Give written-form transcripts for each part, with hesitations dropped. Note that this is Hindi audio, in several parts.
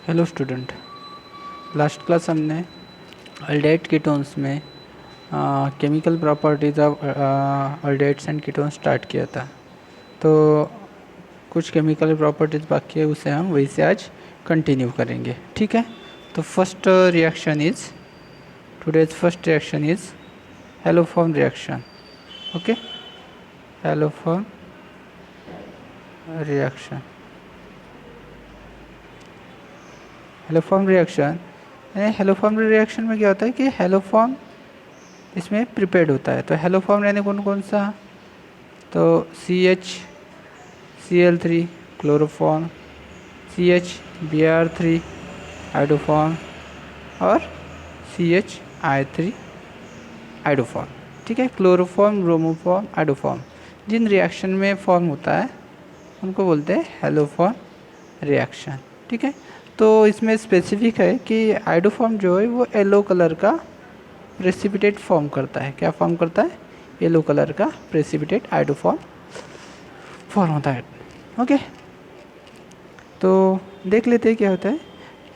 हेलो स्टूडेंट, लास्ट क्लास हमने अल्डेहाइड कीटोन्स में chemical properties of aldehydes and ketones start किया था। तो कुछ केमिकल प्रॉपर्टीज़ बाकी है, उसे हम वही से आज कंटिन्यू करेंगे। ठीक है, तो first reaction is today's first reaction is haloform reaction. Okay, haloform reaction. Haloform reaction में क्या होता है कि हैलोफॉर्म इसमें प्रिपेयर्ड होता है। तो हैलोफॉर्म यानी कौन कौन सा? तो CH Cl3 chloroform, CH Br3 हाइड्रोफॉर्म और CHI3 हाइड्रोफॉर्म। ठीक है, क्लोरोफॉर्म, ब्रोमोफॉर्म, हाइड्रोफॉर्म जिन रिएक्शन में फॉर्म होता है उनको बोलते हैं हैलोफॉर्म रिएक्शन। ठीक है, तो इसमें स्पेसिफिक है कि हाइड्रोफॉर्म जो है वो येलो कलर का प्रेसिपिटेट फॉर्म करता है। क्या फॉर्म करता है? येलो कलर का प्रेसिपिटेट हाइड्रोफॉर्म फॉर्म होता है। ओके, तो देख लेते हैं क्या होता है।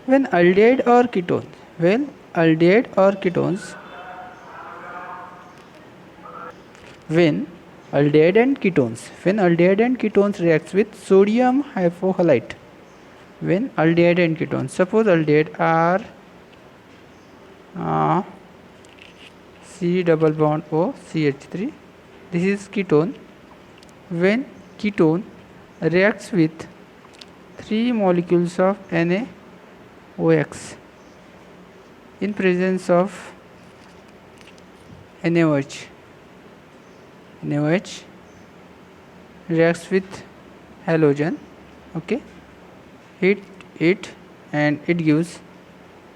व्हेन अल्डिहाइड और कीटोन, व्हेन अल्डिहाइड और ketones, when aldehyde and ketones reacts with sodium hypohalite, when aldehyde and ketones, suppose aldehyde are C double bond O CH3, this is ketone. When ketone reacts with 3 molecules of NaOH in presence of NaOH reacts with halogen, okay, it and it gives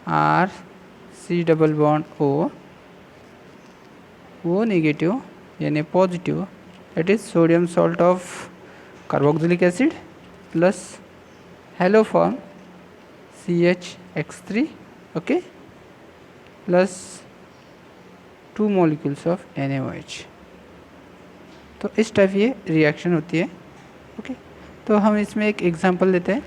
R C double bond O negative यानी positive, that is sodium salt of carboxylic acid plus haloform CHX3, okay, plus 2 molecules of NaOH। तो इस टाइप ये रिएक्शन होती है। ओके, तो हम इसमें एक एग्जांपल लेते हैं।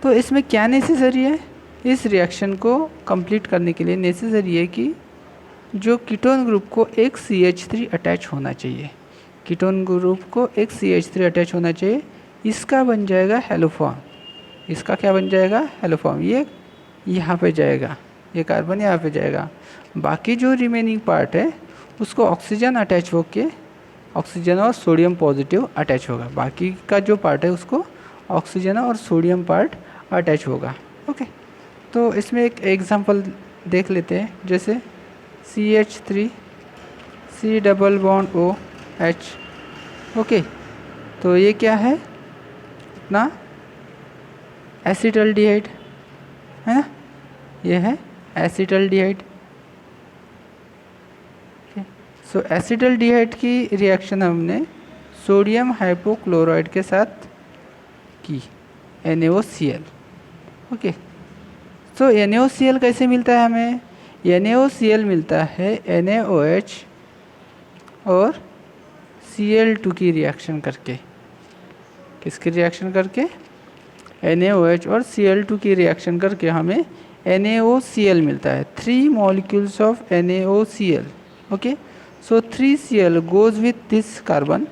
तो इसमें क्या नेसेसरी है? इस रिएक्शन को कंप्लीट करने के लिए नेसेसरी है कि जो कीटोन ग्रुप को एक CH3 अटैच होना चाहिए, कीटोन ग्रुप को एक CH3 अटैच होना चाहिए। इसका बन जाएगा हैलोफॉर्म। इसका क्या बन जाएगा? हैलोफॉर्म। ये यहाँ पे जाएगा, ये कार्बन यहाँ पे जाएगा। बाकी जो रिमेनिंग पार्ट है उसको ऑक्सीजन अटैच होके ऑक्सीजन और सोडियम पॉजिटिव अटैच होगा। बाकी का जो पार्ट है उसको ऑक्सीजन और सोडियम पार्ट अटैच होगा। ओके, तो इसमें एक एग्जांपल देख लेते हैं, जैसे CH3 C double bond OH। Okay, तो ये क्या है? अपना एसिटल्डिहाइड है ना, ये है एसिटल्डिहाइड। सो एसिटल्डिहाइड की रिएक्शन हमने सोडियम हाइपोक्लोराइड के साथ की, NaOCl। ओके, सो NaOCl कैसे मिलता है हमें? NaOCl मिलता है NaOH और Cl2 की रिएक्शन करके। किसकी रिएक्शन करके? NaOH और Cl2 की रिएक्शन करके हमें NaOCl मिलता है। 3 molecules of NaOCl। Okay, so 3Cl goes with this carbon.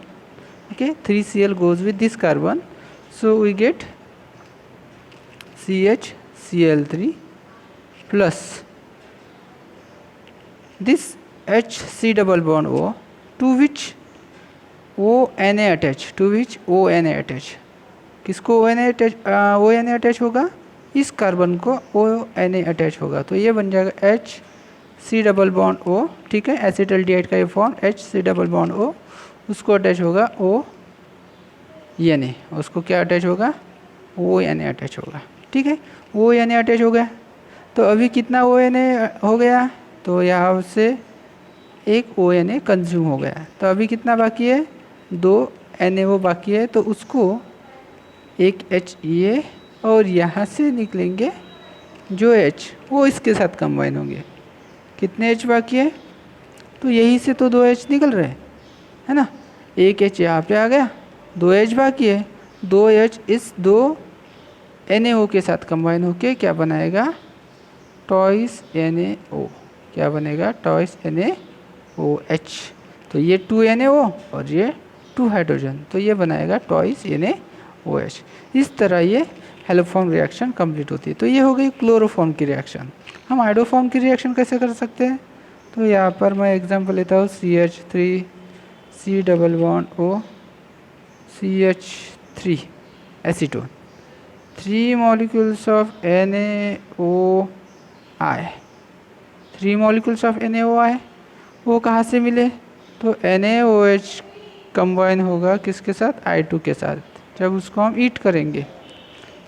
Okay, 3Cl goes with this carbon, so we get CHCl3 plus this HC double bond O, to which ONA attach, to which ONA attach। किसको ONA अटैच होगा? इस कार्बन को ONA अटैच होगा। तो ये बन जाएगा HC डबल बॉन्ड O। ठीक है, एसिटल्डिहाइड का ये form HC double bond O, उसको अटैच होगा ONA। उसको क्या अटैच होगा? ONA अटैच होगा। ठीक है, ONA अटैच हो गया। तो अभी कितना ONA हो गया? तो यहाँ से एक ONA कंज्यूम हो गया। तो अभी कितना बाकी है? 2 NaO बाकी है। तो उसको एक HEA और यहाँ से निकलेंगे जो H, वो इसके साथ कंबाइन होंगे। कितने H बाकी है? तो यही से तो 2 H निकल रहे है ना। एक H यहाँ पे आ गया, 2 H बाकी है। 2 H इस 2 NaO के साथ कंबाइन होके क्या बनाएगा, टॉइस NaO, क्या बनेगा, टॉइस NaOH। तो ये 2 NaO और ये 2 हाइड्रोजन, तो ये बनाएगा टॉइस NaOH। इस तरह ये हेलोफॉर्म रिएक्शन कंप्लीट होती है। तो ये हो गई क्लोरोफॉर्म की रिएक्शन। हम आइडोफॉर्म की रिएक्शन कैसे कर सकते हैं, तो यहाँ पर मैं एग्जांपल लेता हूँ CH3 C double bond O CH3 acetone, 3 molecules of NaOI, 3 molecules of NaOI, वो कहाँ से मिले, तो NaOH कंबाइन होगा किसके साथ, I2 के साथ, जब उसको हम ईट करेंगे।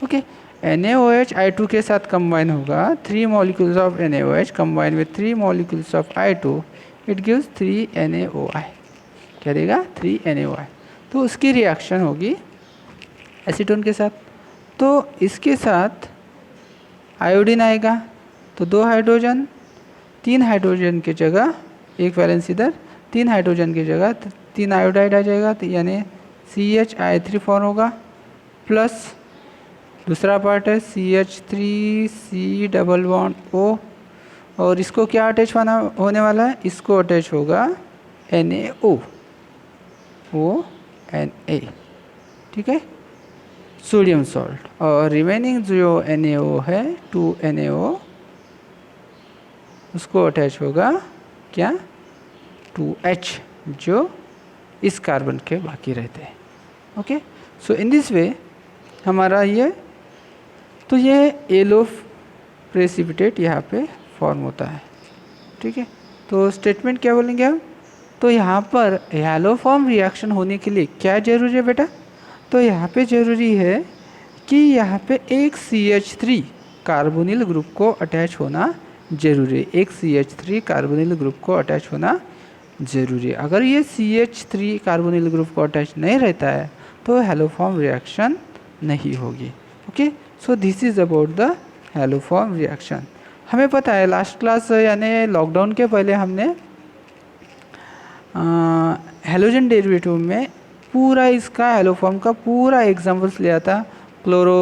ओके, NaOH I2 के साथ कंबाइन होगा, 3 molecules of NaOH combine with 3 molecules of I2, it gives 3 NaOI, क्या देगा, 3 NaOI। तो उसकी रिएक्शन होगी एसीटोन के साथ। तो इसके साथ आयोडीन आएगा, तो 2 हाइड्रोजन, 3 हाइड्रोजन की जगह एक वैलेंस इधर, 3 हाइड्रोजन की जगह 3 आयोडाइड आ जाएगा, तो यानी CHI3 फॉर्म होगा, प्लस दूसरा पार्ट है CH3 C double bond O, और इसको क्या अटैच होने वाला है, इसको अटैच होगा NaO, ONA, ठीक है, सोडियम सॉल्ट, और रिमेनिंग जो NaO है 2 NaO, उसको अटैच होगा क्या, 2H, जो इस कार्बन के बाकी रहते हैं। Okay, so in this way हमारा ये, तो ये येलो प्रेसिपिटेट यहाँ पे फॉर्म होता है, ठीक है। तो स्टेटमेंट क्या बोलेंगे हम, तो यहाँ पर हैलोफॉर्म रिएक्शन होने के लिए क्या जरूरी है बेटा, तो यहाँ पे ज़रूरी है कि यहाँ पे एक CH3 कार्बोनिल ग्रुप को अटैच होना ज़रूरी है, एक CH3 कार्बोनिल ग्रुप को अटैच होना ज़रूरी है। अगर ये CH3 कार्बोनिल ग्रुप को अटैच नहीं रहता है तो हैलोफॉर्म रिएक्शन नहीं होगी। Okay, so this is about the haloform reaction. हमें पता है लास्ट क्लास यानी लॉकडाउन के पहले हमने हैलोजन डेरिवेटिव में पूरा इसका हैलोफॉर्म का पूरा एग्जाम्पल्स लिया था। क्लोरो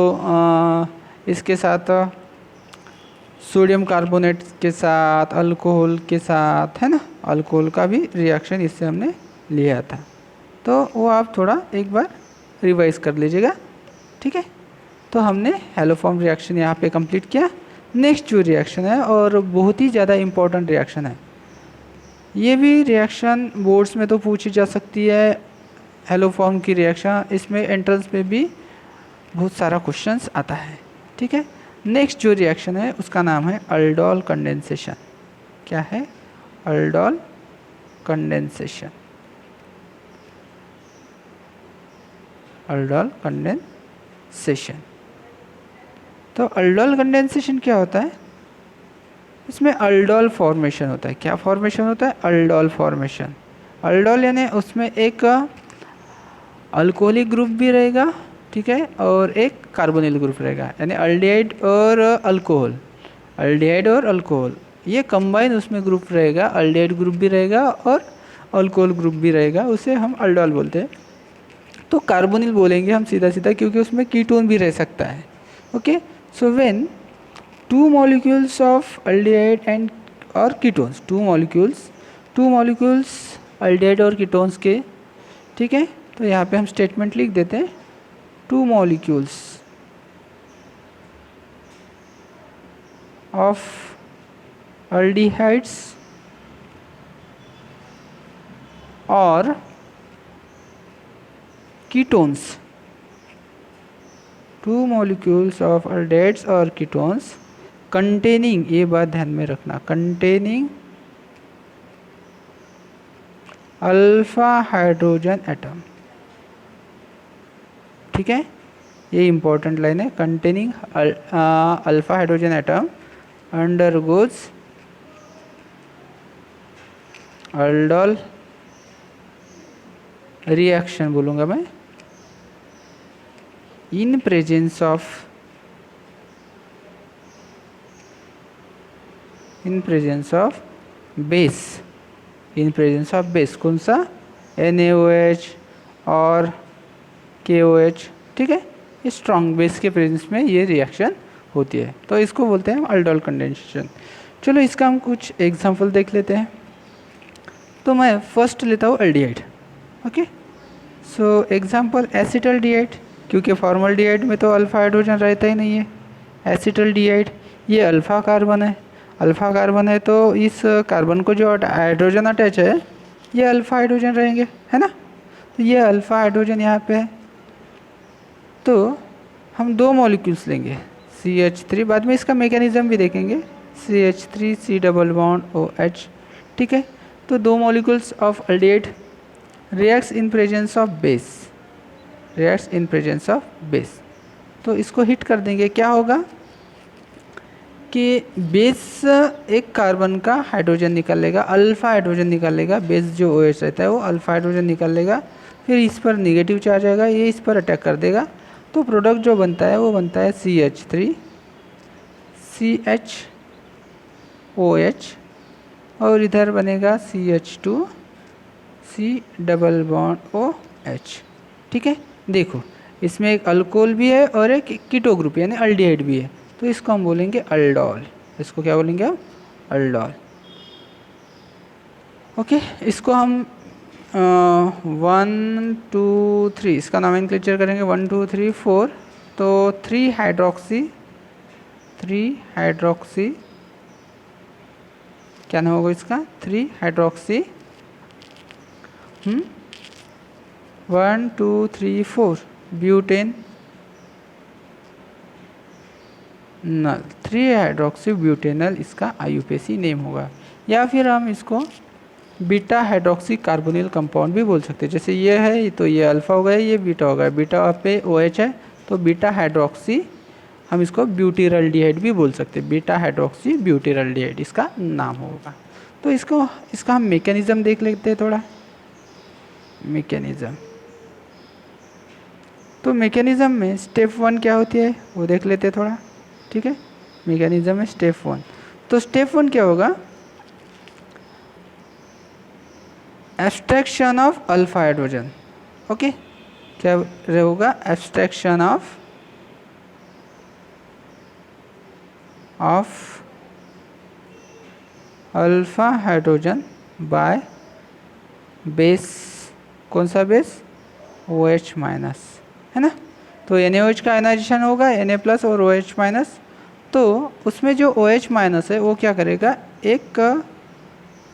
इसके साथ सोडियम कार्बोनेट के साथ, अल्कोहल के साथ, है ना, अल्कोहल का भी रिएक्शन इससे हमने लिया था, तो वो आप थोड़ा एक बार रिवाइज कर लीजिएगा, ठीक है। तो हमने हैलोफॉर्म रिएक्शन यहाँ पे कंप्लीट किया। नेक्स्ट जो रिएक्शन है और बहुत ही ज़्यादा इम्पोर्टेंट रिएक्शन है, ये भी रिएक्शन बोर्ड्स में तो पूछी जा सकती है, हैलोफॉर्म की रिएक्शन, इसमें एंट्रेंस में भी बहुत सारा क्वेश्चंस आता है, ठीक है। नेक्स्ट जो रिएक्शन है उसका नाम है अल्डोल कंडेंसेशन। क्या है, अल्डोल कंडेंसेशन, अल्डोल कंडेंसेशन। तो अल्डोल कंडेंसेशन क्या होता है, इसमें अल्डोल फॉर्मेशन होता है। क्या फॉर्मेशन होता है, अल्डोल फॉर्मेशन। अल्डोल यानी उसमें एक अल्कोहलिक ग्रुप भी रहेगा, ठीक है, और एक कार्बोनिल ग्रुप रहेगा, यानी अल्डिहाइड और अल्कोहल, अल्डिहाइड और अल्कोहल ये कंबाइन उसमें ग्रुप रहेगा, अल्डिहाइड ग्रुप भी रहेगा और अल्कोहल ग्रुप भी रहेगा, उसे हम अल्डोल बोलते हैं। तो कार्बोनिल बोलेंगे हम सीधा सीधा, क्योंकि उसमें कीटोन भी रह सकता है। Okay, so when 2 molecules of aldehyde and और कीटोन्स, 2 molecules aldehyde और कीटोन्स के, ठीक है। तो यहाँ पे हम स्टेटमेंट लिख देते हैं, 2 molecules of aldehydes और कीटोन्स, 2 molecules of aldehydes और कीटोन्स कंटेनिंग, ये बात ध्यान में रखना, कंटेनिंग अल्फा हाइड्रोजन एटम, ठीक है, ये इंपॉर्टेंट लाइन है, containing alpha hydrogen atom undergoes aldol reaction बोलूँगा मैं, in presence of base, in presence of base, कौन सा, NaOH और KOH, ठीक है। स्ट्रॉन्ग बेस के प्रेजेंस में ये रिएक्शन होती है, तो इसको बोलते हैं अल्डोल कंडेंसेशन। चलो इसका हम कुछ एग्जांपल देख लेते हैं। तो मैं फर्स्ट लेता हूँ aldehyde. Okay, so example acetaldehyde, क्योंकि फॉर्मल्डिहाइड में तो अल्फा हाइड्रोजन रहता ही नहीं है। एसिटल्डिहाइड, ये अल्फा कार्बन है, अल्फा कार्बन है तो इस कार्बन को जो हाइड्रोजन अटैच है ये अल्फा हाइड्रोजन रहेंगे, है ना। तो ये अल्फा हाइड्रोजन यहाँ पे है, तो हम दो मॉलिक्यूल्स लेंगे CH3, बाद में इसका मैकेनिज्म भी देखेंगे, CH3 C double bond OH, ठीक है। तो दो molecules of aldehyde reacts in presence of base, reacts in presence of base. तो इसको हिट कर देंगे, क्या होगा कि बेस एक कार्बन का हाइड्रोजन निकाल लेगा, अल्फा हाइड्रोजन निकाल लेगा, बेस जो OH रहता है वो अल्फा हाइड्रोजन निकाल लेगा, फिर इस पर नेगेटिव चार्ज आएगा, ये इस पर अटैक कर देगा, तो प्रोडक्ट जो बनता है वो बनता है CH3 CHOH, और इधर बनेगा CH2 C double bond OH, ठीक है। देखो इसमें एक अल्कोहल भी है और एक कीटो ग्रुप यानी अल्डिहाइड भी है, तो इसको हम बोलेंगे अल्डोल। इसको क्या बोलेंगे हम? अल्डोल। ओके, इसको हम 1 2 3 इसका नाम इंक्लेचर करेंगे, 1 2 3 4, तो 3 हाइड्रोक्सी क्या नाम होगा इसका? 3 हाइड्रोक्सी 1 2 3 4 ब्यूटेन नल, 3 हाइड्रोक्सी ब्यूटेनल इसका IUPAC नेम होगा। या फिर हम इसको बीटा हाइड्रोक्सी कार्बोनिल कंपाउंड भी बोल सकते हैं। जैसे ये है तो ये अल्फा हो गया, ये बीटा हो गया, बीटा पे OH है तो बीटा हाइड्रोक्सी, हम इसको ब्यूटीरल्डिहाइड भी बोल सकते हैं, बीटा हाइड्रोक्सी ब्यूटीरल्डिहाइड इसका नाम होगा। तो इसका हम मैकेनिज्म देख लेते हैं थोड़ा। मैकेनिज्म, तो मैकेनिज्म में स्टेप 1 क्या होती है वो देख लेते हैं थोड़ा, ठीक है। मैकेनिज्म में स्टेप 1, तो स्टेप 1 क्या होगा? Abstraction of alpha hydrogen. Okay, क्या होगा? Abstraction of alpha hydrogen by base, कौन सा बेस? OH माइनस, है ना। तो NaOH का आयनाइजेशन होगा Na+ और OH-, तो उसमें जो OH- है वो क्या करेगा, एक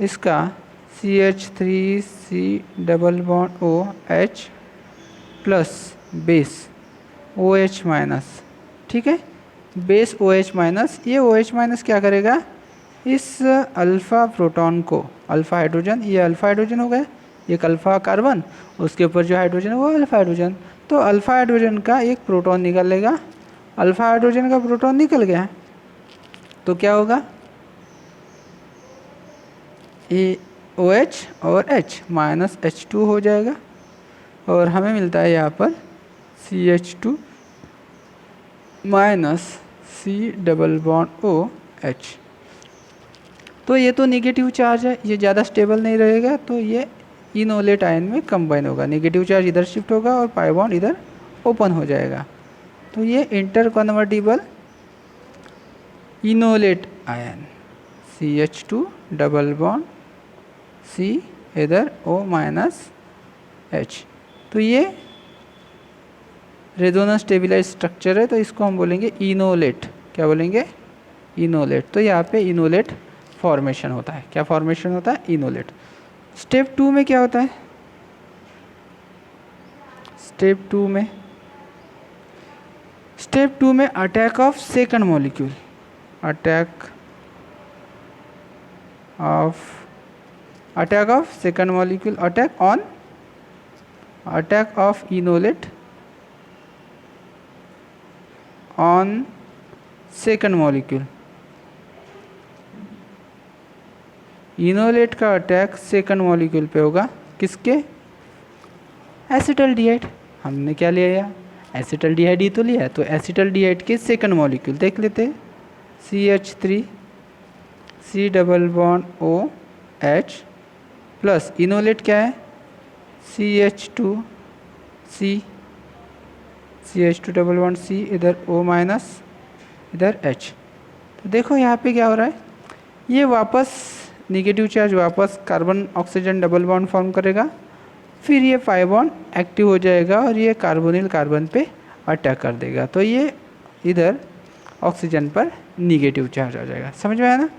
इसका CH3 C double bond OH plus base OH-, ठीक है। बेस OH-, ये OH- क्या करेगा, इस अल्फ़ा प्रोटॉन को, अल्फ़ा हाइड्रोजन, ये अल्फ़ा हाइड्रोजन हो गया, एक अल्फ़ा कार्बन, उसके ऊपर जो हाइड्रोजन है वो अल्फ़ा हाइड्रोजन, तो अल्फ़ा हाइड्रोजन का एक प्रोटॉन निकल लेगा, अल्फ़ा हाइड्रोजन का प्रोटॉन निकल गया तो क्या होगा, ये OH और H माइनस H2 हो जाएगा, और हमें मिलता है यहाँ पर CH2 minus C double bond OH। तो ये तो नेगेटिव चार्ज है, ये ज़्यादा स्टेबल नहीं रहेगा, तो ये इनोलेट आयन में कंबाइन होगा, नेगेटिव चार्ज इधर शिफ्ट होगा और पाई बॉन्ड इधर ओपन हो जाएगा, तो ये inter convertible enolate ion CH2 double bond C इधर O-H, तो ये रेजोनेंस स्टेबिलाइज स्ट्रक्चर है, तो इसको हम बोलेंगे इनोलेट। क्या बोलेंगे? इनोलेट। तो यहाँ पे इनोलेट फॉर्मेशन होता है। क्या फॉर्मेशन होता है? इनोलेट। स्टेप 2 में क्या होता है? स्टेप 2 में attack of second molecule, attack of second molecule, attack of enolate on second molecule. Enolate का अटैक सेकंड मॉलिक्यूल पे होगा, किसके? एसिटल्डिहाइड। हमने क्या लिया यार? एसिटल्डिहाइड ही तो लिया, तो एसिटल्डिहाइड के सेकंड मॉलिक्यूल देख लेते हैं, CH3 C double bond OH plus enolate क्या है? CH2 C CH2 double bond C, इधर O माइनस, इधर H। तो देखो यहाँ पे क्या हो रहा है, ये वापस निगेटिव चार्ज वापस carbon oxygen double bond form करेगा, फिर ये pi बॉन्ड एक्टिव हो जाएगा और ये कार्बोनिल कार्बन पे अटैक कर देगा, तो ये इधर ऑक्सीजन पर निगेटिव चार्ज आ जाएगा। समझ में आया ना?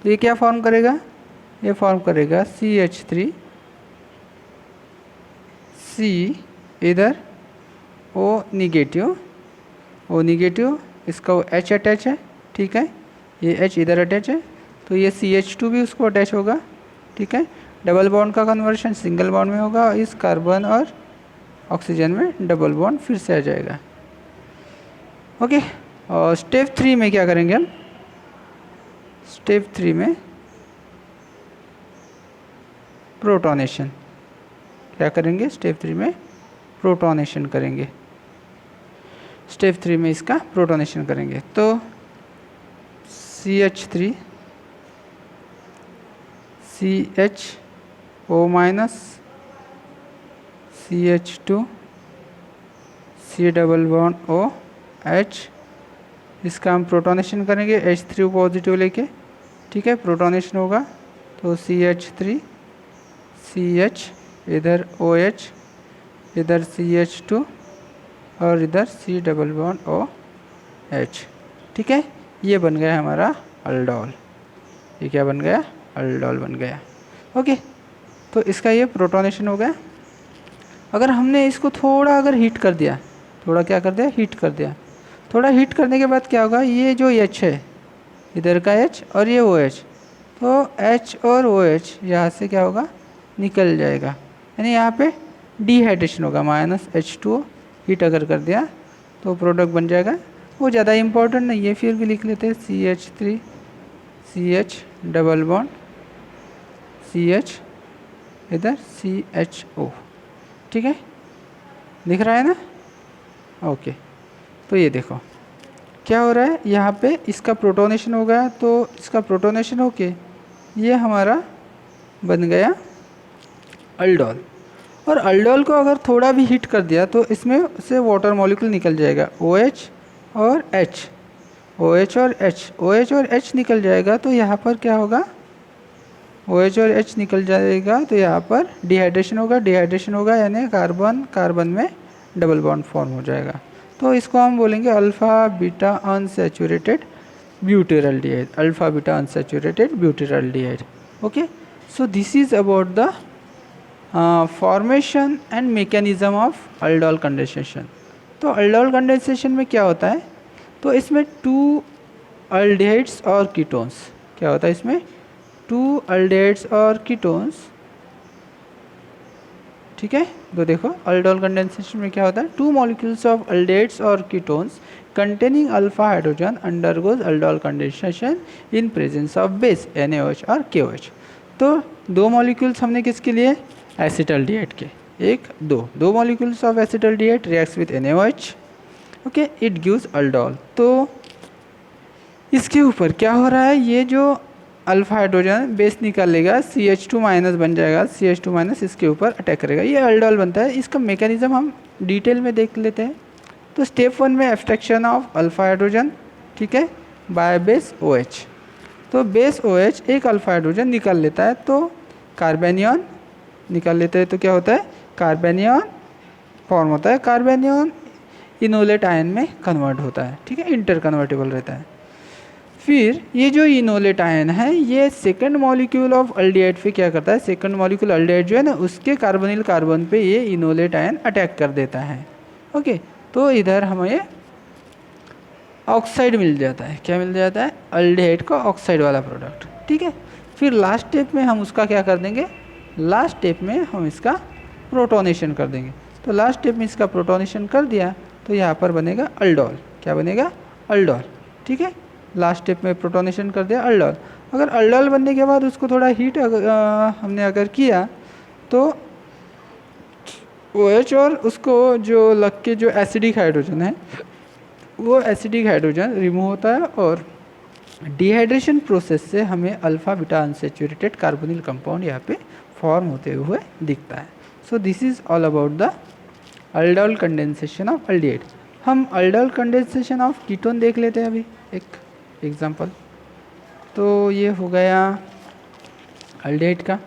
तो ये क्या फॉर्म करेगा, ये फॉर्म करेगा CH3 C, इधर O निगेटिव, इसका H अटैच है, ठीक है, ये H इधर अटैच है, तो ये CH2 भी उसको अटैच होगा, ठीक है। डबल बॉन्ड का कन्वर्शन सिंगल बॉन्ड में होगा, इस कार्बन और ऑक्सीजन में डबल बॉन्ड फिर से आ जाएगा। ओके, और स्टेप 3 में क्या करेंगे हम, स्टेप 3 में प्रोटोनेशन क्या करेंगे, स्टेप 3 में प्रोटोनेशन करेंगे, स्टेप 3 में इसका प्रोटोनेशन करेंगे। तो CH3 CHO minus CH2 C double bond OH, इसका हम प्रोटोनेशन करेंगे H3 पॉजिटिव लेके, ठीक है, प्रोटोनेशन होगा। तो CH3 CH, इधर OH, इधर CH2 और इधर C डबल बॉन्ड OH, ठीक है, ये बन गया हमारा अल्डोल। ये क्या बन गया, अल्डोल बन गया। ओके, तो इसका ये प्रोटोनेशन हो गया। अगर हमने इसको थोड़ा अगर हीट कर दिया, थोड़ा क्या कर दिया, हीट कर दिया, थोड़ा हीट करने के बाद क्या होगा, ये जो H है इधर का H और ये OH, तो H और OH यहाँ से क्या होगा, निकल जाएगा, यानी यहाँ पे डिहाइड्रेशन होगा, -H2O हीट अगर कर दिया तो प्रोडक्ट बन जाएगा। वो ज़्यादा इम्पोर्टेंट नहीं है, फिर भी लिख लेते हैं CH3 CH double bond CH, इधर CHO, ठीक है, दिख रहा है ना? ओके, तो ये देखो क्या हो रहा है, यहाँ पे इसका प्रोटोनेशन हो गया, तो इसका प्रोटोनेशन होके ये हमारा बन गया अल्डोल। और अल्डोल को अगर थोड़ा भी हीट कर दिया तो इसमें से वाटर मॉलिक्यूल निकल जाएगा, OH और H, OH और H, OH और H निकल जाएगा, तो यहाँ पर क्या होगा, OH और H निकल जाएगा, तो यहाँ पर डिहाइड्रेशन होगा, यानी कार्बन कार्बन में डबल बॉन्ड फॉर्म हो जाएगा। तो इसको हम बोलेंगे alpha beta unsaturated butyraldehyde, alpha beta unsaturated butyraldehyde. Okay, so this is about the formation and mechanism of aldol condensation. तो अल्डोल कंडेंसेशन में क्या होता है, तो इसमें 2 अल्डिहाइड्स और कीटोन्स, क्या होता है इसमें, 2 अल्डिहाइड्स और कीटोन्स, ठीक है। तो देखो अल्डोल कंडेंसेशन में क्या होता है, 2 मॉलिक्यूल्स ऑफ अल्डिहाइड्स और ketones containing alpha hydrogen undergoes aldol condensation in presence of base NaOH और KOH। तो 2 मॉलिक्यूल्स हमने किसके लिए, एसिटल्डिहाइड के, 2 molecules of acetaldehyde reacts with NaOH, okay, it gives aldol. तो इसके ऊपर क्या हो रहा है, ये जो अल्फा हाइड्रोजन बेस निकाल लेगा, CH2 माइनस बन जाएगा, CH2 माइनस इसके ऊपर अटैक करेगा, ये अल्डोल बनता है। इसका मैकेनिज्म हम डिटेल में देख लेते हैं। तो स्टेप 1 में एब्स्ट्रैक्शन ऑफ अल्फा हाइड्रोजन, ठीक है, बाय बेस OH। तो बेस OH एक अल्फा हाइड्रोजन निकाल लेता है, तो कार्बेनियन निकाल लेते हैं, तो क्या होता है, कार्बेनियन फॉर्म होता है, कार्बेनियन इनोलेट आयन में कन्वर्ट होता है, ठीक है, इंटर कन्वर्टेबल रहता है। फिर ये जो इनोलेट आयन है, ये सेकंड मॉलिक्यूल ऑफ अल्डिहाइड पे क्या करता है, सेकंड मॉलिक्यूल अल्डिहाइड जो है ना, उसके कार्बोनिल कार्बन पे ये इनोलेट आयन अटैक कर देता है। ओके, तो इधर हमें ऑक्साइड मिल जाता है, क्या मिल जाता है, अल्डिहाइड का ऑक्साइड वाला प्रोडक्ट, ठीक है। फिर लास्ट स्टेप में हम उसका क्या कर देंगे, लास्ट स्टेप में हम इसका प्रोटोनेशन कर देंगे। तो लास्ट स्टेप में इसका प्रोटोनेशन कर दिया तो यहाँ पर बनेगा अल्डोल, क्या बनेगा, अल्डोल, ठीक है। लास्ट स्टेप में प्रोटोनेशन कर दिया अल्डोल। अगर अल्डोल बनने के बाद उसको थोड़ा हीट हमने अगर किया तो OH और उसको जो लग के जो एसिडिक हाइड्रोजन है, वो एसिडिक हाइड्रोजन रिमूव होता है और डिहाइड्रेशन प्रोसेस से हमें alpha beta unsaturated carbonyl compound यहाँ पे फॉर्म होते हुए दिखता है। सो this is all about the aldol condensation of aldehyde. हम अल्डोल कंडेंसेशन ऑफ कीटोन देख लेते हैं अभी एक एग्जांपल। तो ये हो गया एल्डिहाइड का।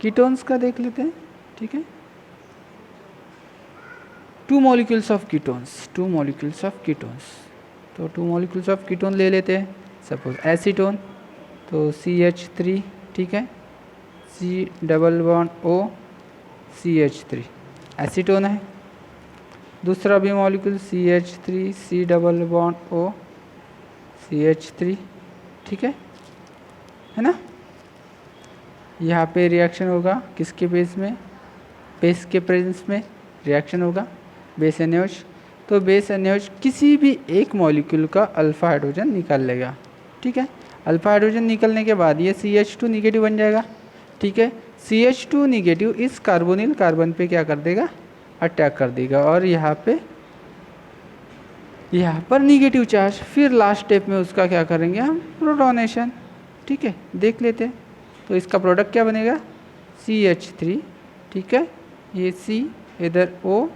कीटोन्स का देख लेते हैं, ठीक है। Two molecules of ketones, two molecules of ketones. तो टू मॉलिक्यूल्स ऑफ कीटोन ले लेते हैं। सपोज एसीटोन, तो CH3, ठीक है, C double bond O CH3 acetone है। दूसरा भी molecule CH3 C double bond O CH3, ठीक है ना। यहाँ पे रिएक्शन होगा किसके बेस में, बेस के प्रेजेंस में रिएक्शन होगा बेस NaOH। तो बेस NaOH किसी भी एक मॉलिक्यूल का अल्फा हाइड्रोजन निकाल लेगा, ठीक है। अल्फा हाइड्रोजन निकलने के बाद ये CH2 निगेटिव बन जाएगा, ठीक है। CH2 निगेटिव इस कार्बोनिल कार्बन पे क्या कर देगा, अटैक कर देगा, और यहाँ पर निगेटिव चार्ज। फिर लास्ट स्टेप में उसका क्या करेंगे हम, प्रोटोनेशन, ठीक है। देख लेते हैं। तो इसका प्रोडक्ट क्या बनेगा, CH3, ठीक है। ये C इधर O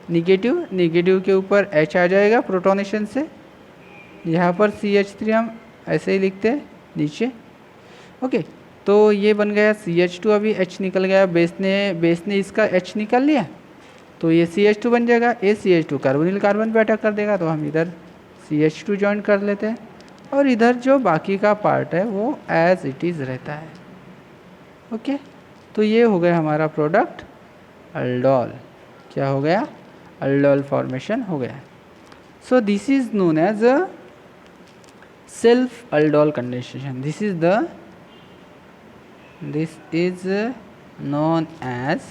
निगेटिव, निगेटिव के ऊपर H आ जाएगा प्रोटोनेशन से। यहाँ पर CH3 हम ऐसे ही लिखते हैं नीचे, ओके। तो ये बन गया CH2, अभी H निकल गया, बेस ने इसका H निकाल लिया, तो ये CH2 बन जाएगा। ये CH2 कार्बोनिल कार्बन पे अटैक कर देगा, तो हम इधर CH2 ज्वाइन कर लेते हैं, और इधर जो बाकी का पार्ट है वो एज इट इज़ रहता है, ओके। तो ये हो गया हमारा प्रोडक्ट अल्डोल। क्या हो गया, अल्डोल फॉर्मेशन हो गया। So this is known as a self aldol condensation. This is known as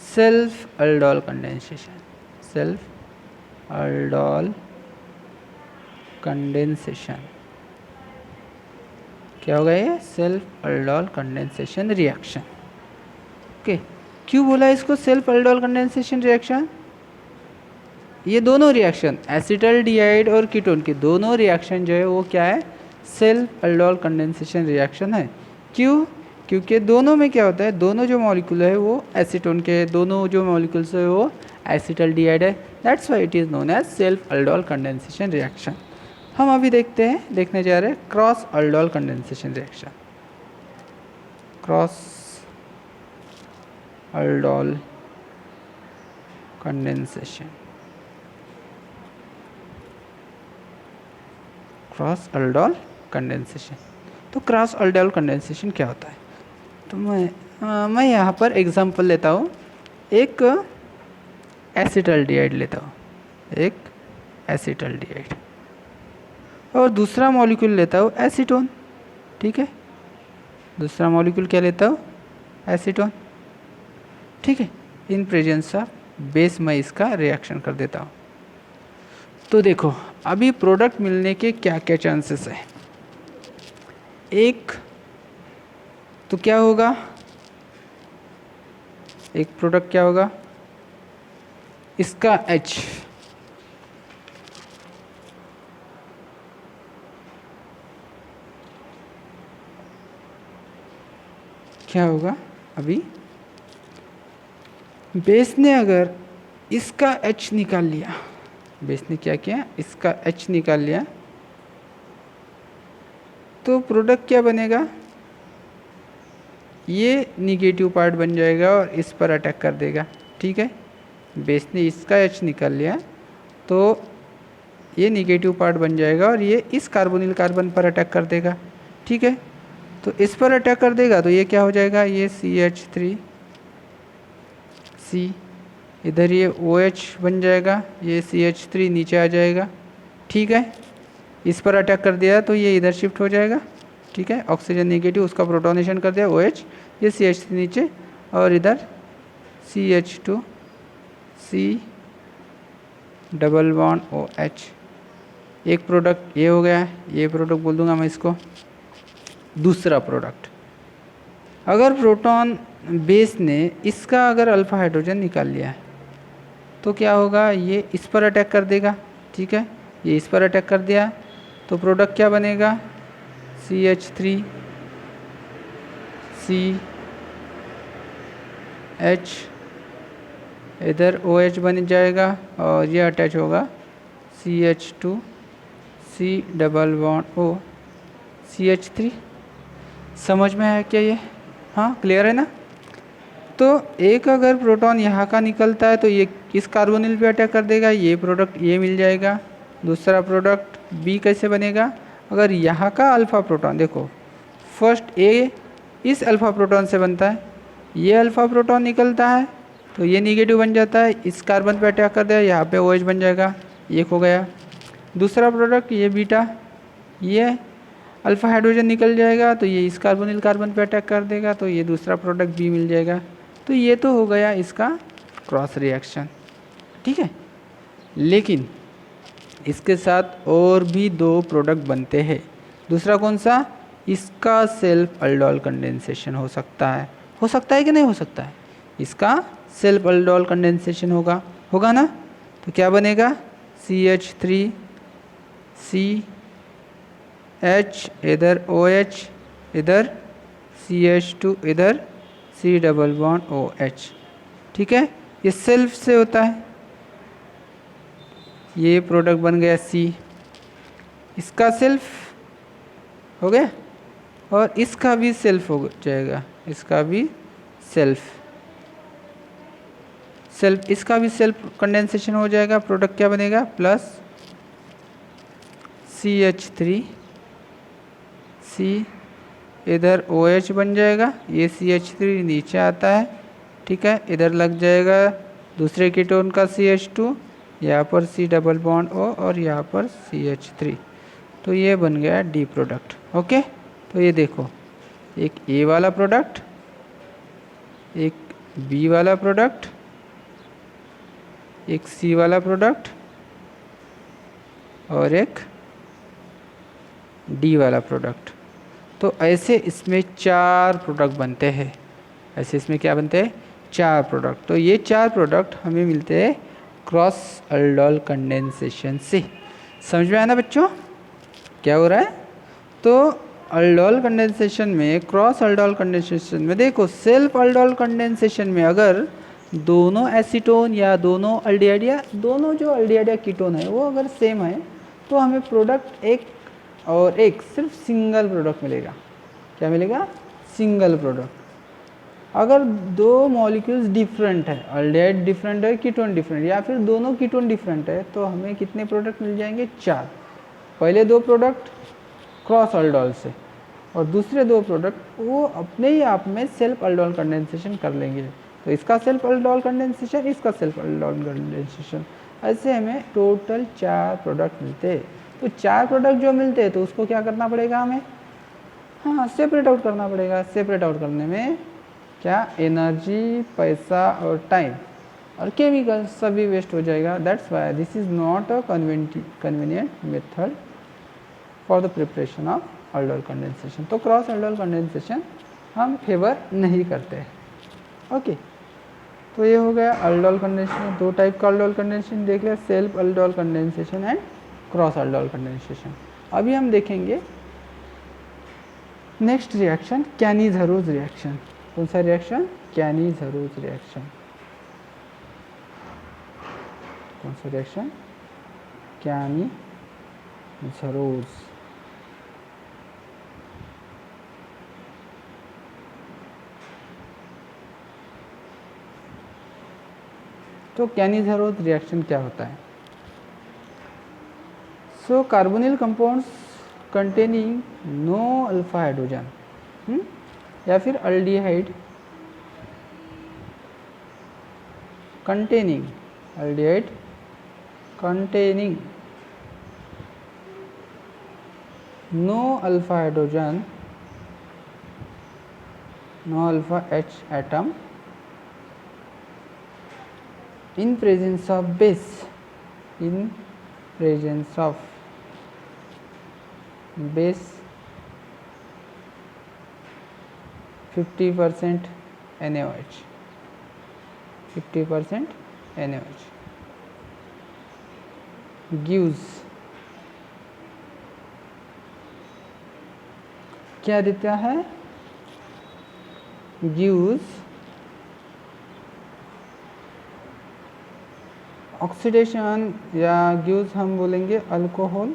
self aldol condensation, self aldol condensation. क्या होगा ये, self aldol condensation reaction, okay. क्यों बोला इसको सेल्फ अल्डोल कंडेंसेशन रिएक्शन, ये दोनों रिएक्शन एसिटल्डिहाइड और कीटोन के दोनों रिएक्शन जो है वो क्या है, सेल्फ अल्डोल कंडेंसेशन रिएक्शन है। क्यों, क्योंकि दोनों में क्या होता है, दोनों जो मॉलिक्यूल है वो एसीटोन के, दोनों जो मॉलिक्यूल्स है वो एसिटल्डिहाइड है। That's why it is known as self aldol condensation reaction. हम अभी देखने जा रहे हैं cross aldol condensation reaction. Cross aldol condensation, cross aldol condensation. तो क्रॉस अल्डोल कंडेंसेशन क्या होता है, तो मैं यहाँ पर एग्जांपल लेता हूँ। एक एसिटल्डिहाइड लेता हूँ, एक एसिटल्डिहाइड, और दूसरा मॉलिक्यूल लेता हूँ एसीटोन, ठीक है। दूसरा मॉलिक्यूल क्या लेता हूँ, एसीटोन, ठीक है। इन प्रेजेंस ऑफ बेस मैं इसका रिएक्शन कर देता हूँ। तो देखो अभी प्रोडक्ट मिलने के क्या क्या चांसेस है। एक तो क्या होगा, एक प्रोडक्ट क्या होगा, इसका H क्या होगा, अभी बेस ने अगर इसका H निकाल लिया, बेस ने क्या किया, इसका H निकाल लिया, तो प्रोडक्ट क्या बनेगा, ये निगेटिव पार्ट बन जाएगा और इस पर अटैक कर देगा, ठीक है। बेस ने इसका H निकाल लिया तो ये निगेटिव पार्ट बन जाएगा और ये इस कार्बोनिल कार्बन पर अटैक कर देगा, ठीक है। तो इस पर अटैक कर देगा तो ये क्या हो जाएगा, ये CH3C, इधर ये OH बन जाएगा, ये CH3 नीचे आ जाएगा, ठीक है। इस पर अटैक कर दिया तो ये इधर शिफ्ट हो जाएगा, ठीक है। ऑक्सीजन नेगेटिव, उसका प्रोटोनेशन कर दिया OH, ये CH3 नीचे, और इधर CH2C डबल बॉन्ड OH। एक प्रोडक्ट ये हो गया है, ये प्रोडक्ट बोल दूंगा मैं इसको। दूसरा प्रोडक्ट, अगर प्रोटॉन बेस ने इसका अगर अल्फा हाइड्रोजन निकाल लिया है तो क्या होगा, ये इस पर अटैक कर देगा, ठीक है। ये इस पर अटैक कर दिया तो प्रोडक्ट क्या बनेगा, CH3C H, इधर OH बन जाएगा और ये अटैच होगा CH2 C double bond O CH3। समझ में आया क्या ये? हाँ, क्लियर है ना? तो एक अगर प्रोटॉन यहाँ का निकलता है तो ये किस कार्बोनिल पे अटैक कर देगा, ये प्रोडक्ट ये मिल जाएगा। दूसरा प्रोडक्ट बी कैसे बनेगा, अगर यहाँ का अल्फ़ा प्रोटॉन, देखो फर्स्ट ए इस अल्फ़ा प्रोटॉन से बनता है, ये अल्फ़ा प्रोटॉन निकलता है तो ये निगेटिव बन जाता है, इस कार्बन पे अटैक कर देगा, यहाँ पे OH बन जाएगा, एक हो गया। दूसरा प्रोडक्ट ये बीटा, ये अल्फ़ा हाइड्रोजन निकल जाएगा तो ये इस कार्बोनिल कार्बन पे अटैक कर देगा तो ये दूसरा प्रोडक्ट बी मिल जाएगा। तो ये तो हो गया इसका क्रॉस रिएक्शन, ठीक है। लेकिन इसके साथ और भी दो प्रोडक्ट बनते हैं। दूसरा कौन सा, इसका सेल्फ अल्डोल कंडेंसेशन हो सकता है कि नहीं हो सकता है? इसका सेल्फ अल्डोल कंडेंसेशन होगा ना। तो क्या बनेगा, CH3 C H, इधर OH, इधर CH2, इधर C डबल बॉन्ड OH, ठीक है। ये सेल्फ से होता है, ये प्रोडक्ट बन गया C, इसका सेल्फ हो गया और इसका भी सेल्फ हो जाएगा, इसका भी सेल्फ इसका भी सेल्फ कंडेंसेशन हो जाएगा। प्रोडक्ट क्या बनेगा, प्लस CH3 C, इधर OH बन जाएगा, ये CH3 नीचे आता है, ठीक है। इधर लग जाएगा दूसरे कीटोन का CH2, यहाँ पर C डबल बॉन्ड O और यहाँ पर CH3, तो ये बन गया D प्रोडक्ट। ओके, तो ये देखो, एक A वाला प्रोडक्ट, एक B वाला प्रोडक्ट, एक C वाला प्रोडक्ट और एक D वाला प्रोडक्ट। तो ऐसे इसमें 4 प्रोडक्ट बनते हैं। ऐसे इसमें क्या बनते हैं, 4 प्रोडक्ट। तो ये 4 प्रोडक्ट हमें मिलते हैं क्रॉस अल्डोल कंडेंसेशन से। समझ में आया ना बच्चों, क्या हो रहा है? तो अल्डोल कंडेंसेशन में, क्रॉस अल्डोल कंडेंसेशन में देखो, सेल्फ अल्डोल कंडेंसेशन में अगर दोनों एसीटोन या दोनों अल्डिहाइड या दोनों जो अल्डिहाइड या कीटोन है वो अगर सेम है तो हमें प्रोडक्ट एक और एक सिर्फ सिंगल प्रोडक्ट मिलेगा। क्या मिलेगा, सिंगल प्रोडक्ट। अगर दो मॉलिक्यूल्स डिफरेंट है, अल्डिहाइड डिफरेंट है, कीटोन डिफरेंट, या फिर दोनों कीटोन डिफरेंट है, तो हमें कितने प्रोडक्ट मिल जाएंगे, 4। पहले 2 प्रोडक्ट क्रॉस अल्डोल से और दूसरे 2 प्रोडक्ट वो अपने ही आप में सेल्फ अल्डोल कंडेंसेशन कर लेंगे। तो इसका सेल्फ अल्डोल कंडेंसेशन, इसका सेल्फ अल्डोल कंडेंसेशन, ऐसे हमें टोटल 4 प्रोडक्ट मिलते हैं। तो 4 प्रोडक्ट जो मिलते हैं तो उसको क्या करना पड़ेगा हमें, हाँ, सेपरेट आउट करना पड़ेगा। सेपरेट आउट करने में क्या, एनर्जी, पैसा और टाइम और केमिकल सभी वेस्ट हो जाएगा। That's why this is not a convenient method for the preparation of aldol condensation. तो क्रॉस अल्डोल कंडेंसेशन हम फेवर नहीं करते हैं। ओके, तो ये हो गया अल्डोल कंडेंसेशन। 2 टाइप का अल्डोल कंडेंसेशन देख लिया, self aldol condensation and cross aldol condensation. अभी हम देखेंगे नेक्स्ट रिएक्शन, कैनी-झरोज़ रिएक्शन। कौन सा रिएक्शन, कैनी-झरोज़ रिएक्शन। कौन सा रिएक्शन, कैनी-झरोज़। तो कैनी-झरोज़ रिएक्शन क्या होता है? So carbonyl compounds containing no alpha hydrogen या फिर aldehyde containing, aldehyde containing no alpha hydrogen, no alpha H atom in presence of base, in presence of base 50% NaOH, 50% NaOH gives, क्या देता है, gives ऑक्सीडेशन या गिव्स हम बोलेंगे alcohol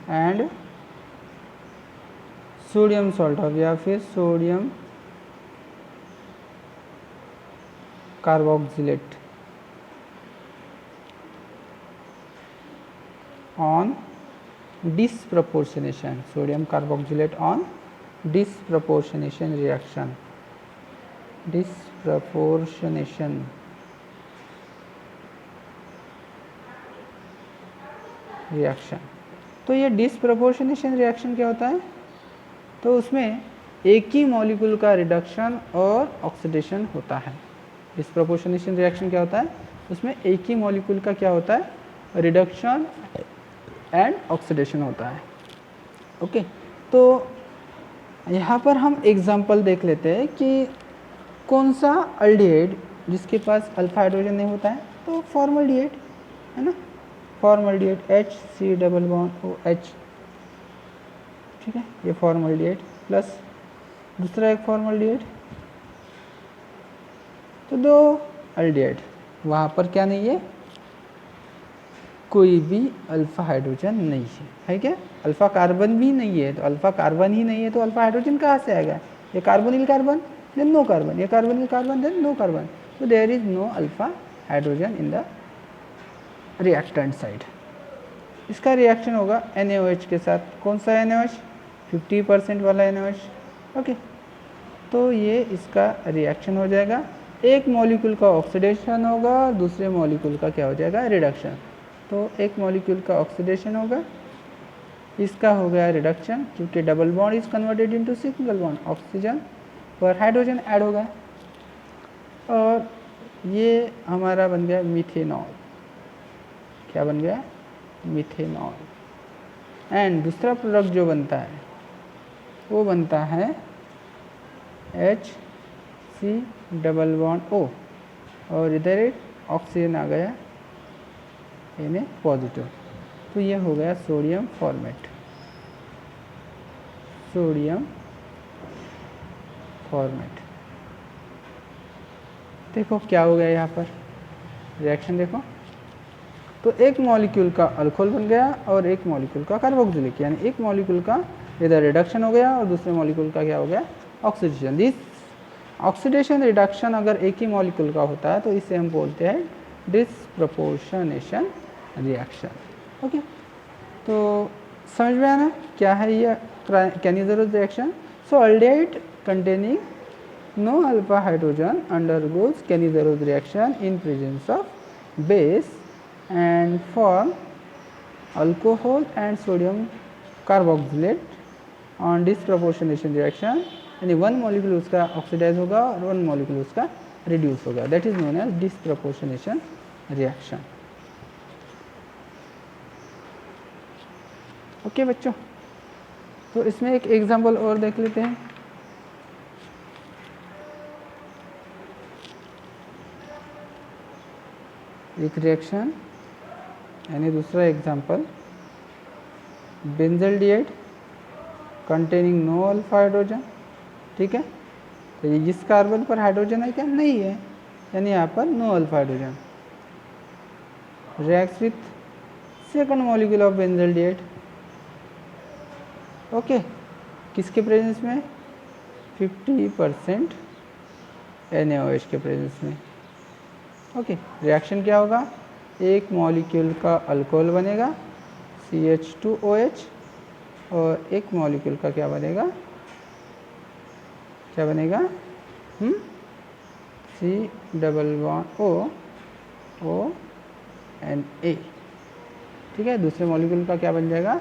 and sodium salt of या फिर sodium carboxylate on disproportionation, sodium carboxylate on disproportionation reaction, disproportionation reaction. तो ये डिसप्रपोर्शनेशन रिएक्शन क्या होता है? तो उसमें एक ही मॉलिक्यूल का रिडक्शन और ऑक्सीडेशन होता है। डिसप्रपोर्शनेशन रिएक्शन क्या होता है? उसमें एक ही मॉलिक्यूल का क्या होता है? रिडक्शन एंड ऑक्सीडेशन होता है। ओके, तो यहाँ पर हम एग्जांपल देख लेते हैं कि कौन सा अल्डिहाइड जिसके पास अल्फा हाइड्रोजन नहीं होता है, तो फॉर्मल्डिहाइड है ना, फॉर्मल्डिहाइड HC≡OH, ठीक है, ये फॉर्मल्डिहाइड प्लस दूसरा एक फॉर्मल्डिहाइड, तो दो अल्डिहाइड, वहाँ पर क्या नहीं है? कोई भी अल्फा हाइड्रोजन नहीं है क्या? अल्फा कार्बन भी नहीं है, तो अल्फा कार्बन ही नहीं है तो अल्फा हाइड्रोजन कहाँ से आएगा? ये carbonyl carbon then no carbon, ये carbonyl carbon then no carbon, तो there is no alpha hydrogen in the reactant side. इसका रिएक्शन होगा NaOH के साथ। कौन सा NaOH? 50% वाला NaOH। ओके, तो ये इसका रिएक्शन हो जाएगा। एक मॉलिक्यूल का ऑक्सीडेशन होगा, दूसरे मॉलिक्यूल का क्या हो जाएगा? रिडक्शन। तो एक मॉलिक्यूल का ऑक्सीडेशन होगा, इसका हो गया रिडक्शन, क्योंकि double bond is converted into single bond, oxygen पर हाइड्रोजन ऐड होगा, और ये हमारा बन गया मिथेनॉल। क्या बन गया? मिथेनॉल। एंड दूसरा प्रोडक्ट जो बनता है वो बनता है HC≡O, और इधर एक ऑक्सीजन आ गया Na पॉजिटिव, तो ये हो गया सोडियम फॉर्मेट। Sodium format. देखो क्या हो गया यहाँ पर रिएक्शन, देखो तो एक मॉलिक्यूल का अल्कोहल बन गया और एक मॉलिक्यूल का कार्बोक्सिलिक, यानी एक मॉलिक्यूल का इधर रिडक्शन हो गया और दूसरे मॉलिक्यूल का क्या हो गया? ऑक्सीडेशन। दिस ऑक्सीडेशन रिडक्शन अगर एक ही मॉलिक्यूल का होता है तो इसे हम बोलते हैं डिसप्रपोर्शनेशन रिएक्शन। ओके, तो समझ में आना क्या है ये कैनिज़रोस reaction? So aldehyde containing no alpha hydrogen undergoes Cannizzaro reaction in presence of base and form alcohol and sodium carboxylate on disproportionation reaction, यानी वन मॉलिक्यूल उसका ऑक्सीडाइज होगा और वन मॉलिक्यूल उसका रिड्यूस होगा, that is known as disproportionation reaction. Okay बच्चों, तो इसमें एक एग्जांपल और देख लेते हैं। एक रिएक्शन यानी दूसरा example, benzaldehyde containing no alpha hydrogen, ठीक है, तो ये जिस कार्बन पर हाइड्रोजन है क्या? नहीं है, यानी यहाँ पर no alpha hydrogen. Reacts with second molecule of benzaldehyde, okay, किसके प्रेजेंस में? 50% NaOH के प्रेजेंस में। ओके, रिएक्शन क्या होगा? एक मॉलिक्यूल का अल्कोहल बनेगा CH2OH और एक मॉलिक्यूल का क्या बनेगा? क्या बनेगा? C≡ONA, ठीक है। दूसरे मॉलिक्यूल का क्या बन जाएगा?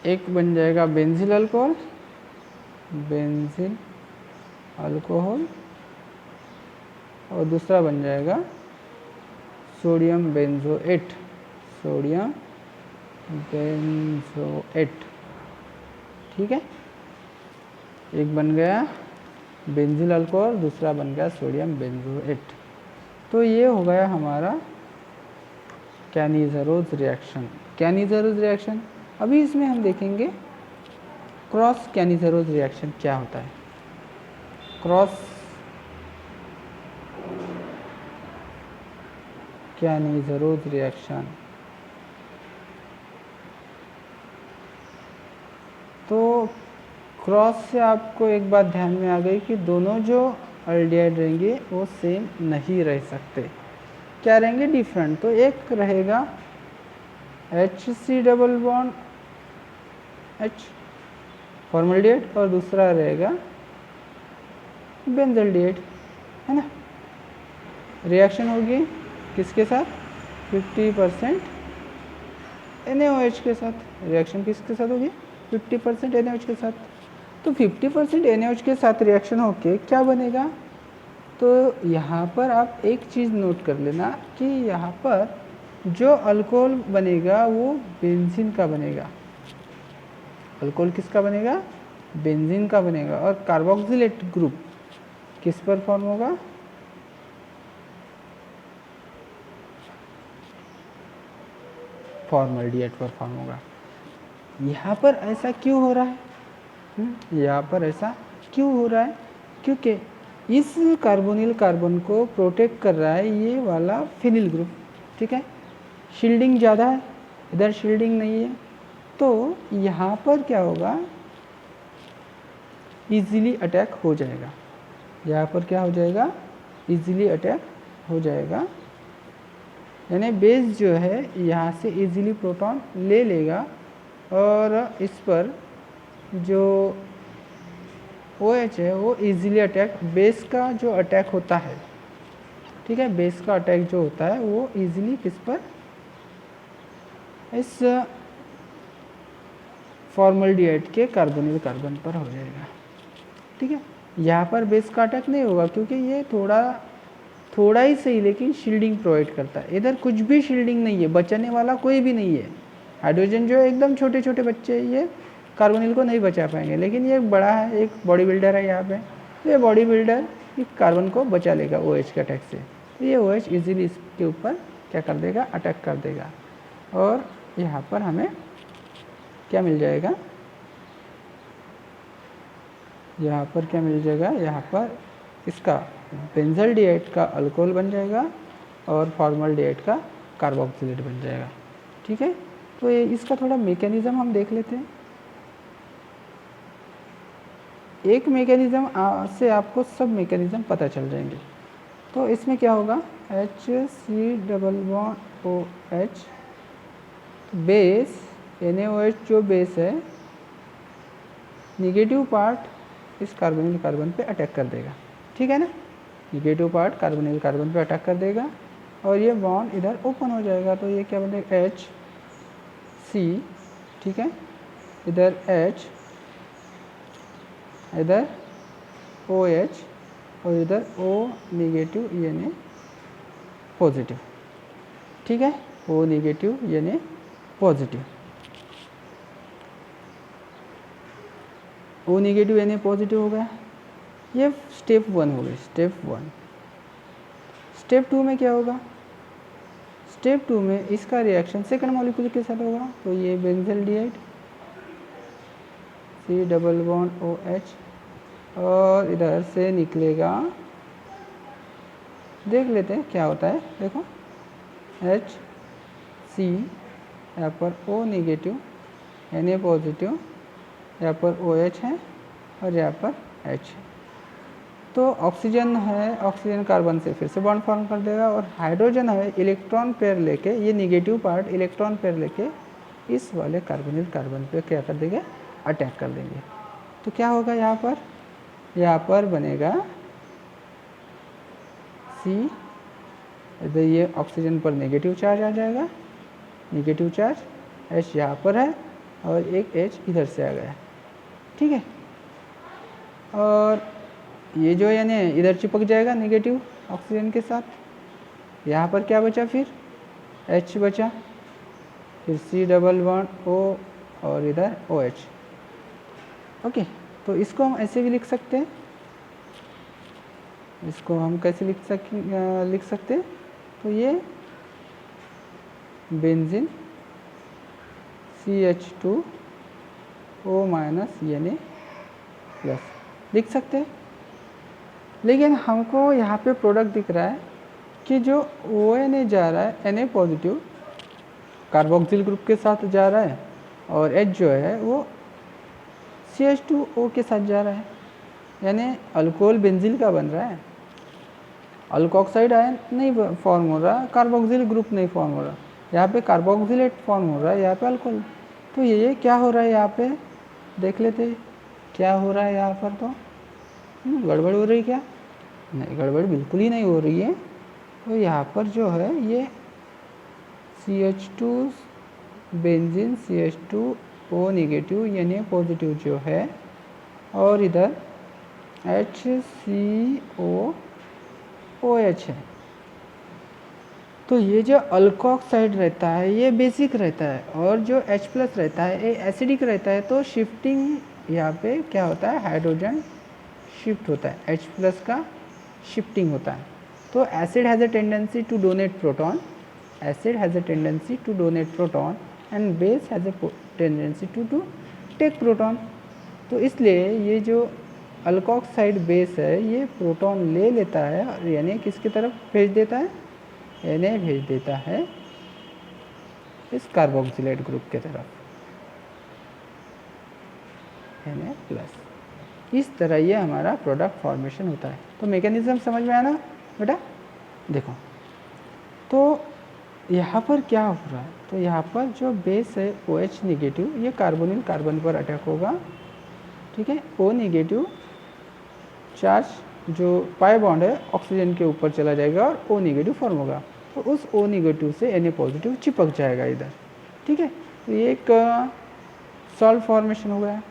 एक बन जाएगा बेंजिल अल्कोहल, बेंजिल अल्कोहल, और दूसरा बन जाएगा सोडियम बेंजोएट, सोडियम बेंजोएट, ठीक है। एक बन गया बेंजिल अल्कोहल, दूसरा बन गया सोडियम बेंजोएट। तो ये हो गया हमारा कैनिज़रोस रिएक्शन। कैनिज़रोस रिएक्शन अभी इसमें हम देखेंगे क्रॉस कैनिज़रोस रिएक्शन क्या होता है। Cross Cannizzaro's reaction. तो क्रॉस से आपको एक बात ध्यान में आ गई कि दोनों जो एल्डिहाइड रहेंगे वो सेम नहीं रह सकते, क्या रहेंगे, डिफरेंट। तो एक रहेगा HC double bond H formaldehyde और दूसरा रहेगा बेंजल्डिहाइड, है ना। रिएक्शन होगी किसके साथ, 50% NaOH के साथ। रिएक्शन किसके साथ होगी, 50% NaOH के साथ। तो 50% NaOH के साथ रिएक्शन होके क्या बनेगा, तो यहाँ पर आप एक चीज़ नोट कर लेना कि यहाँ पर जो अल्कोहल बनेगा वो बेंजीन का बनेगा। अल्कोहल किसका बनेगा, बेंजीन का बनेगा। और कार्बोक्सिलेट ग्रुप किस पर फॉर्म होगा, फॉर्मल्डिहाइड पर फॉर्म होगा। यहाँ पर ऐसा क्यों हो रहा है, यहाँ पर ऐसा क्यों हो रहा है, क्योंकि इस कार्बोनिल कार्बन को प्रोटेक्ट कर रहा है ये वाला फिनिल ग्रुप, ठीक है। शील्डिंग ज़्यादा है, इधर शील्डिंग नहीं है, तो यहाँ पर क्या होगा, इजीली अटैक हो जाएगा। यहाँ पर क्या हो जाएगा, इजीली अटैक हो जाएगा, यानी बेस जो है यहाँ से इजीली प्रोटॉन ले लेगा और इस पर जो OH है वो इजीली अटैक, बेस का जो अटैक होता है, ठीक है, बेस का अटैक जो होता है वो इजीली किस पर, इस फॉर्मल्डिहाइड के कार्बोनिल कार्बन पर हो जाएगा, ठीक है। यहाँ पर बेस का अटैक नहीं होगा क्योंकि ये थोड़ा ही सही लेकिन शील्डिंग प्रोवाइड करता है। इधर कुछ भी शील्डिंग नहीं है, बचाने वाला कोई भी नहीं है। हाइड्रोजन जो एकदम छोटे छोटे बच्चे ये कार्बोनिल को नहीं बचा पाएंगे, लेकिन ये बड़ा है, एक बॉडी बिल्डर है यहाँ पे, तो ये बॉडी बिल्डर इस कार्बन को बचा लेगा OH के अटैक से। तो ये OH इजीली इसके ऊपर क्या कर देगा, अटैक कर देगा। और यहाँ पर हमें क्या मिल जाएगा, यहाँ पर क्या मिल जाएगा, यहाँ पर इसका बेंजल्डिहाइड का अल्कोहल बन जाएगा और फॉर्मल्डिहाइड का कार्बोक्सिलेट बन जाएगा, ठीक है। तो ये इसका थोड़ा मैकेनिज्म हम देख लेते हैं। एक मैकेनिज्म से आपको सब मैकेनिज्म पता चल जाएंगे। तो इसमें क्या होगा, HC double bond OH base, NaOH जो बेस है, निगेटिव पार्ट इस कार्बोनिल कार्बन पे अटैक कर देगा, ठीक है ना। निगेटिव पार्ट कार्बोनिल कार्बन पे अटैक कर देगा और ये बॉन्ड इधर ओपन हो जाएगा। तो ये क्या बनेगा, HC, ठीक है, इधर H, इधर OH और इधर O नेगेटिव Na पॉजिटिव, ठीक है, O negative Na positive, O negative Na positive हो गया। ये स्टेप 1 हो गई, स्टेप 1। स्टेप 2 में क्या होगा, स्टेप 2 में इसका रिएक्शन सेकंड मॉलिक्यूल के साथ होगा। तो ये benzaldehyde C double bond OH और इधर से निकलेगा, देख लेते हैं क्या होता है। देखो HC, यहाँ पर O नेगेटिव Na पॉजिटिव, यहाँ पर OH है और यहाँ पर H। तो ऑक्सीजन है, ऑक्सीजन कार्बन से फिर से बॉन्ड फॉर्म कर देगा और हाइड्रोजन है, इलेक्ट्रॉन पेयर लेके, ये नेगेटिव पार्ट इलेक्ट्रॉन पेयर लेके इस वाले कार्बोनिल कार्बन पे क्या कर देंगे, अटैक कर देंगे। तो क्या होगा, यहाँ पर बनेगा C, इधर ये ऑक्सीजन पर नेगेटिव चार्ज आ जाएगा, नेगेटिव चार्ज, H यहाँ पर है और एक H इधर से आ गया, ठीक है। और ये जो यानी इधर चिपक जाएगा नेगेटिव ऑक्सीजन के साथ। यहाँ पर क्या बचा, फिर H बचा, फिर C डबल बॉन्ड O और इधर OH, ओके। तो इसको हम ऐसे भी लिख सकते हैं, इसको हम कैसे लिख सकते हैं, तो ये benzene CH2O minus Na plus लिख सकते हैं। लेकिन हमको यहाँ पे प्रोडक्ट दिख रहा है कि जो ONA जा रहा है Na पॉजिटिव कार्बोक्सिल ग्रुप के साथ जा रहा है और H जो है वो CH2O के साथ जा रहा है, यानी अल्कोहल बेंजील का बन रहा है। अल्कोक्साइड आयन नहीं फॉर्म हो रहा, कार्बोक्सिल ग्रुप नहीं फॉर्म हो रहा, यहाँ पे कार्बोक्सिलेट फॉर्म हो रहा है, यहाँ पे अल्कोहल। तो ये क्या हो रहा है यहाँ पे देख लेते क्या हो रहा है यहाँ पर। तो गड़बड़ हो रही क्या? नहीं, गड़बड़ बिल्कुल ही नहीं हो रही है। तो यहाँ पर जो है ये CH2 बेंजीन CH2O नेगेटिव यानी पॉजिटिव जो है, और इधर HCOOH है। तो ये जो अल्कोक्साइड रहता है ये बेसिक रहता है, और जो H+ रहता है ये एसिडिक रहता है। तो शिफ्टिंग यहाँ पे क्या होता है, हाइड्रोजन शिफ्ट होता है, H+ का शिफ्टिंग होता है। तो acid has a tendency to donate proton, acid has a tendency to donate proton and base has a tendency to take proton. तो इसलिए ये जो अल्कोक्साइड बेस है ये प्रोटॉन ले लेता है और यानी किसकी तरफ भेज देता है, Na भेज देता है इस कार्बोक्सिलेट ग्रुप के तरफ, Na+। इस तरह ये हमारा प्रोडक्ट फॉर्मेशन होता है। तो मैकेनिज्म समझ में आया ना बेटा? देखो तो यहाँ पर क्या हो रहा है, तो यहाँ पर जो बेस है OH नेगेटिव ये कार्बोनिल कार्बन पर अटैक होगा, ठीक है। O नेगेटिव चार्ज जो पाई बॉन्ड है ऑक्सीजन के ऊपर चला जाएगा और O नेगेटिव फॉर्म होगा। तो उस O नेगेटिव से Na पॉजिटिव चिपक जाएगा इधर, ठीक है। तो ये एक सॉल्ट फॉर्मेशन हो गया।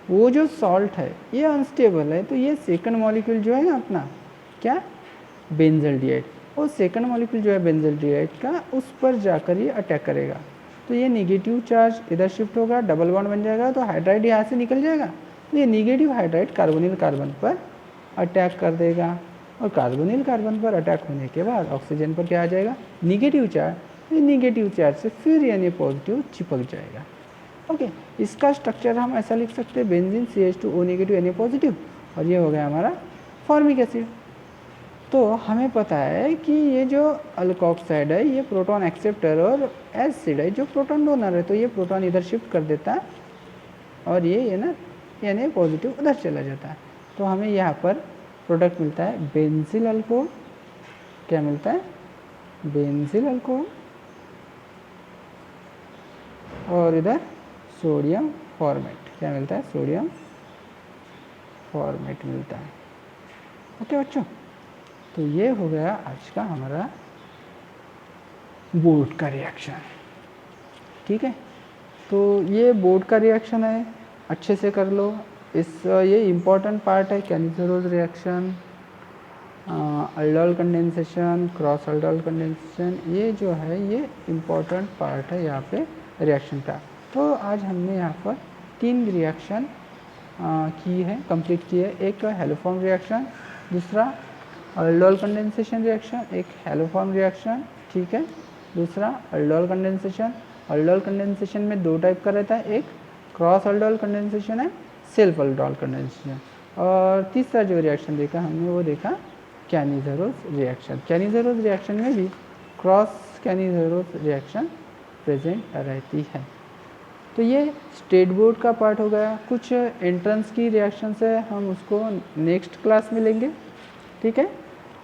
वो जो सॉल्ट है ये अनस्टेबल है, तो ये सेकंड मॉलिक्यूल जो है ना अपना क्या, बेंजल्डिहाइड, और सेकंड मॉलिक्यूल जो है बेंजल्डिहाइड का उस पर जाकर ये अटैक करेगा। तो ये नेगेटिव चार्ज इधर शिफ्ट होगा, डबल बॉन्ड बन जाएगा, तो हाइड्राइड यहाँ से निकल जाएगा। तो ये नेगेटिव हाइड्राइड कार्बोनिल कार्बन पर अटैक कर देगा, और कार्बोनिल कार्बन पर अटैक होने के बाद ऑक्सीजन पर क्या आ जाएगा, नेगेटिव चार्ज। ये नेगेटिव चार्ज से फिर यानी पॉजिटिव चिपक जाएगा। ओके, इसका स्ट्रक्चर हम ऐसा लिख सकते हैं, benzene CH2O negative Na positive, और ये हो गया हमारा फॉर्मिक एसिड। तो हमें पता है कि ये जो अल्कोक्साइड है ये प्रोटॉन एक्सेप्टर और एसिड है जो प्रोटॉन डोनर है। तो ये प्रोटॉन इधर शिफ्ट कर देता है और ये ना Na पॉजिटिव उधर चला जाता है। तो हमें यहाँ पर प्रोडक्ट मिलता है बेंजिल अल्कोहल। क्या मिलता है, बेंजिल अल्कोहल, और इधर सोडियम फॉर्मेट। क्या मिलता है, सोडियम फॉर्मेट मिलता है। ओके बच्चों, तो ये हो गया आज का हमारा बोर्ड का रिएक्शन, ठीक है। तो ये बोर्ड का रिएक्शन है, अच्छे से कर लो। ये इम्पॉर्टेंट पार्ट है, Cannizzaro's reaction, aldol condensation, cross aldol condensation, ये जो है ये इम्पॉर्टेंट पार्ट है यहाँ पे रिएक्शन का। तो आज हमने यहाँ पर 3 रिएक्शन की है, कंप्लीट की है। एक हेलोफॉर्म रिएक्शन, दूसरा अल्डोल कंडेंसेशन रिएक्शन, एक हेलोफॉर्म रिएक्शन, ठीक है। दूसरा अल्डोल कंडेंसेशन। अल्डोल कंडेंसेशन में 2 टाइप का रहता है, एक क्रॉस अल्डोल कंडेंसेशन है, सेल्फ अल्डोल कंडेंसेशन। और तीसरा जो रिएक्शन देखा हमने वो देखा कैनिज़रोस रिएक्शन। कैनिज़रोस रिएक्शन में भी क्रॉस कैनिज़रोस रिएक्शन प्रेजेंट रहती है। तो ये स्टेट बोर्ड का पार्ट हो गया। कुछ एंट्रेंस की रिएक्शन है, हम उसको नेक्स्ट क्लास में लेंगे, ठीक है।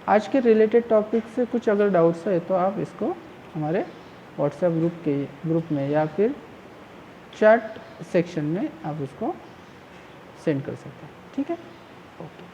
आज के रिलेटेड टॉपिक से कुछ अगर डाउट्स है तो आप इसको हमारे व्हाट्सएप ग्रुप में या फिर चैट सेक्शन में आप उसको सेंड कर सकते हैं, ठीक है। ओके।